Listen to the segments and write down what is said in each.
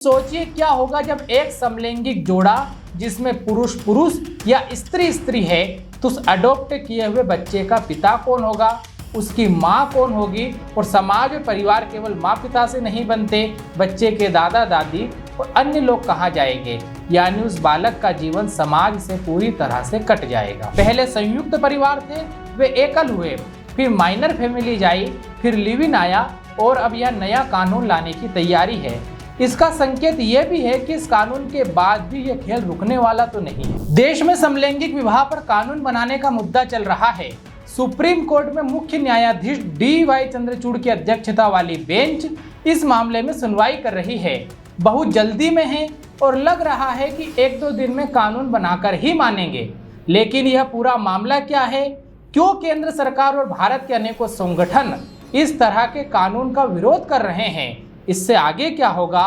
सोचिए क्या होगा जब एक समलैंगिक जोड़ा जिसमें पुरुष पुरुष या स्त्री स्त्री है तो उस अडॉप्ट किए हुए बच्चे का पिता कौन होगा, उसकी माँ कौन होगी। और समाज और परिवार केवल माँ पिता से नहीं बनते, बच्चे के दादा दादी और अन्य लोग कहाँ जाएंगे, यानी उस बालक का जीवन समाज से पूरी तरह से कट जाएगा। पहले संयुक्त परिवार थे, वे एकल हुए, फिर माइनर फैमिली आई, फिर लिव इन आया और अब यह नया कानून लाने की तैयारी है। इसका संकेत यह भी है कि इस कानून के बाद भी यह खेल रुकने वाला तो नहीं है। देश में समलैंगिक विवाह पर कानून बनाने का मुद्दा चल रहा है। सुप्रीम कोर्ट में मुख्य न्यायाधीश डी.वाई. चंद्रचूड़ की अध्यक्षता वाली बेंच इस मामले में सुनवाई कर रही है। बहुत जल्दी में है और लग रहा है कि 1-2 दिन में कानून बनाकर ही मानेंगे। लेकिन यह पूरा मामला क्या है, क्यों केंद्र सरकार और भारत के अनेकों संगठन इस तरह के कानून का विरोध कर रहे हैं, इससे आगे क्या होगा,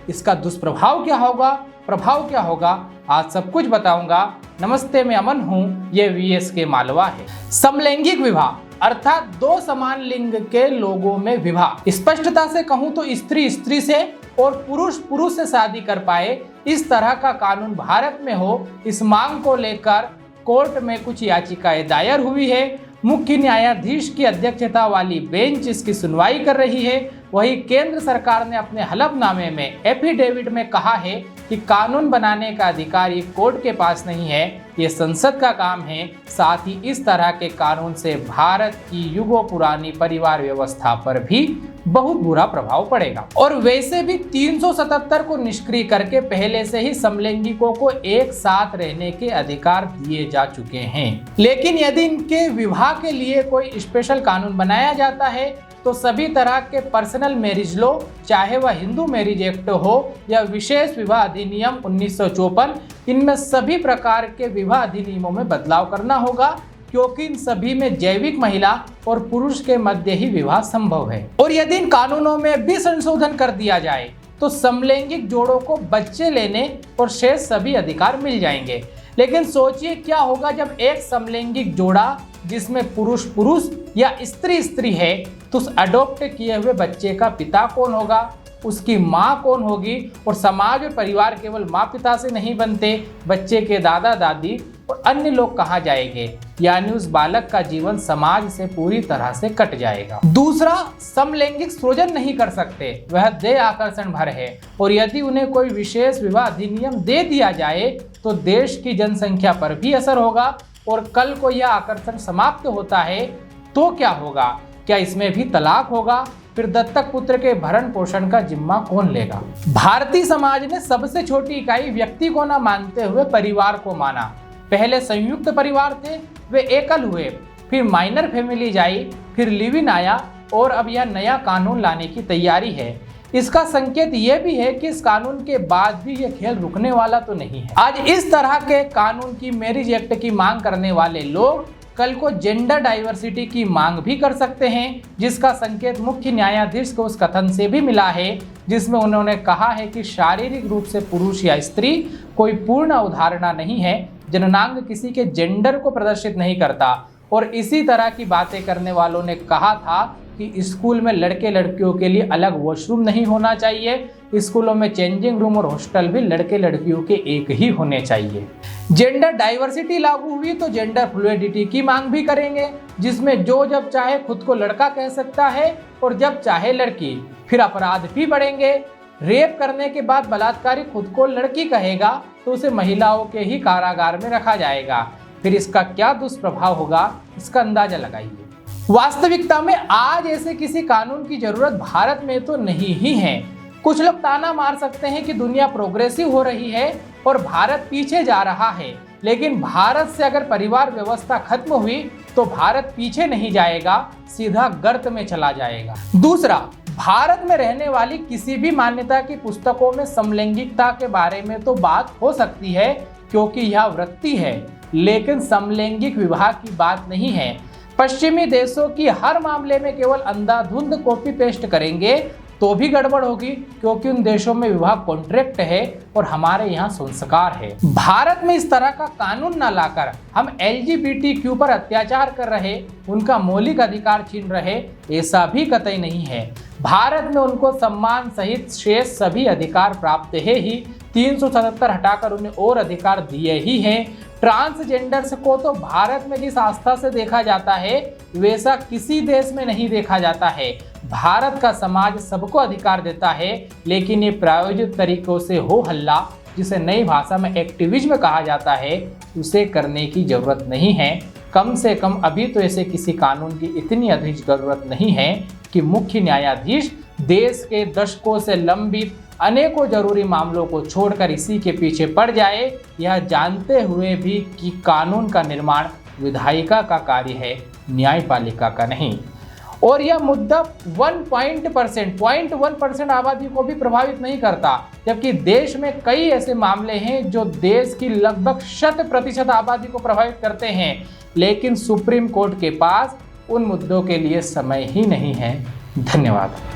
इसका दुष्प्रभाव क्या होगा, प्रभाव क्या होगा, आज सब कुछ बताऊंगा। नमस्ते, मैं अमन हूं, ये VSK मालवा है। समलैंगिक विवाह अर्थात दो समान लिंग के लोगों में विवाह। स्पष्टता से कहूं तो स्त्री स्त्री से और पुरुष पुरुष से शादी कर पाए, इस तरह का कानून भारत में हो, इस मांग को लेकर कोर्ट में कुछ याचिकाएं दायर हुई है। मुख्य न्यायाधीश की अध्यक्षता वाली बेंच इसकी सुनवाई कर रही है। वहीं केंद्र सरकार ने अपने हलफनामे में एफिडेविट में कहा है कि कानून बनाने का अधिकार ये कोर्ट के पास नहीं है, ये संसद का काम है। साथ ही इस तरह के कानून से भारत की युगों पुरानी परिवार व्यवस्था पर भी बहुत बुरा प्रभाव पड़ेगा। और वैसे भी 377 को निष्क्रिय करके पहले से ही समलैंगिकों को एक साथ रहने के अधिकार दिए जा चुके हैं। लेकिन यदि इनके विवाह के लिए कोई स्पेशल कानून बनाया जाता है तो सभी तरह के पर्सनल मैरिज लॉ, चाहे वह हिंदू मैरिज एक्ट हो या विशेष विवाह अधिनियम 1954, इनमें सभी प्रकार के विवाह अधिनियमों में बदलाव करना होगा, क्योंकि इन सभी में जैविक महिला और पुरुष के मध्य ही विवाह संभव है। और यदि इन कानूनों में भी संशोधन कर दिया जाए तो समलैंगिक जोड़ों को बच्चे लेने और शेष सभी अधिकार मिल जाएंगे। लेकिन सोचिए क्या होगा जब एक समलैंगिक जोड़ा जिसमें पुरुष पुरुष या स्त्री स्त्री है तो उस अडॉप्ट किए हुए बच्चे का पिता कौन होगा, उसकी माँ कौन होगी। और समाज और परिवार केवल माँ पिता से नहीं बनते, बच्चे के दादा दादी और अन्य लोग कहाँ जाएंगे, यानी उस बालक का जीवन समाज से पूरी तरह से कट जाएगा। दूसरा, समलैंगिक सृजन नहीं कर सकते, वह देह आकर्षण भर है। और यदि उन्हें कोई विशेष विवाह अधिनियम दे दिया जाए तो देश की जनसंख्या पर भी असर होगा। और कल को यह आकर्षण समाप्त होता है तो क्या होगा, क्या इसमें भी तलाक होगा? फिर दत्तक पुत्र के भरण पोषण का जिम्मा कौन लेगा? भारतीय समाज ने सबसे छोटी इकाई व्यक्ति को न मानते हुए परिवार को माना। पहले संयुक्त परिवार थे, वे एकल हुए, फिर माइनर फैमिली आई, फिर लिव इन आया और अब यह नया कानून लाने की तैयारी है। इसका संकेत यह भी है कि इस कानून के बाद भी यह खेल रुकने वाला तो नहीं है। आज इस तरह के कानून की, मैरिज एक्ट की मांग करने वाले लोग कल को जेंडर डाइवर्सिटी की मांग भी कर सकते हैं, जिसका संकेत मुख्य न्यायाधीश को उस कथन से भी मिला है जिसमें उन्होंने कहा है कि शारीरिक रूप से पुरुष या स्त्री कोई पूर्ण अवधारणा नहीं है, जननांग किसी के जेंडर को प्रदर्शित नहीं करता। और इसी तरह की बातें करने वालों ने कहा था कि स्कूल में लड़के लड़कियों के लिए अलग वॉशरूम नहीं होना चाहिए, स्कूलों में चेंजिंग रूम और हॉस्टल भी लड़के लड़कियों के एक ही होने चाहिए। जेंडर डाइवर्सिटी लागू हुई तो जेंडर फ्लूइडिटी की मांग भी करेंगे, जिसमें जो जब चाहे खुद को लड़का कह सकता है और जब चाहे लड़की। फिर अपराध भी बढ़ेंगे। रेप करने के बाद बलात्कारी खुद को लड़की कहेगा तो उसे महिलाओं के ही कारागार में रखा जाएगा। फिर इसका क्या दुष्प्रभाव होगा, इसका अंदाजा लगाइए। वास्तविकता में आज ऐसे किसी कानून की जरूरत भारत में तो नहीं ही है। कुछ लोग ताना मार सकते हैं कि दुनिया प्रोग्रेसिव हो रही है और भारत पीछे जा रहा है, लेकिन भारत से अगर परिवार व्यवस्था खत्म हुई तो भारत पीछे नहीं जाएगा, सीधा गर्त में चला जाएगा। दूसरा, भारत में रहने वाली किसी भी मान्यता की पुस्तकों में समलैंगिकता के बारे में तो बात हो सकती है क्योंकि यह वृत्ति है, लेकिन समलैंगिक विवाह की बात नहीं है। पश्चिमी देशों की हर मामले में केवल अंधाधुंध कॉपी पेस्ट करेंगे तो भी गड़बड़ होगी, क्योंकि उन देशों में विवाह कॉन्ट्रैक्ट है और हमारे यहाँ संस्कार है। भारत में इस तरह का कानून न लाकर हम LGBTQ पर अत्याचार कर रहे, उनका मौलिक अधिकार छीन रहे, ऐसा भी कतई नहीं है। भारत में उनको सम्मान सहित शेष सभी अधिकार प्राप्त है ही, 377 हटाकर उन्हें और अधिकार दिए ही हैं। ट्रांसजेंडर्स को तो भारत में जिस आस्था से देखा जाता है वैसा किसी देश में नहीं देखा जाता है। भारत का समाज सबको अधिकार देता है, लेकिन ये प्रायोजित तरीकों से हो हल्ला, जिसे नई भाषा में एक्टिविज्म कहा जाता है, उसे करने की जरूरत नहीं है। कम से कम अभी तो ऐसे किसी कानून की इतनी अधिक जरूरत नहीं है कि मुख्य न्यायाधीश देश के दशकों से लंबित अनेकों जरूरी मामलों को छोड़कर इसी के पीछे पड़ जाए, यह जानते हुए भी कि कानून का निर्माण विधायिका का कार्य है, न्यायपालिका का नहीं। और यह मुद्दा 0.1% आबादी को भी प्रभावित नहीं करता, जबकि देश में कई ऐसे मामले हैं जो देश की लगभग 100% आबादी को प्रभावित करते हैं, लेकिन सुप्रीम कोर्ट के पास उन मुद्दों के लिए समय ही नहीं है। धन्यवाद।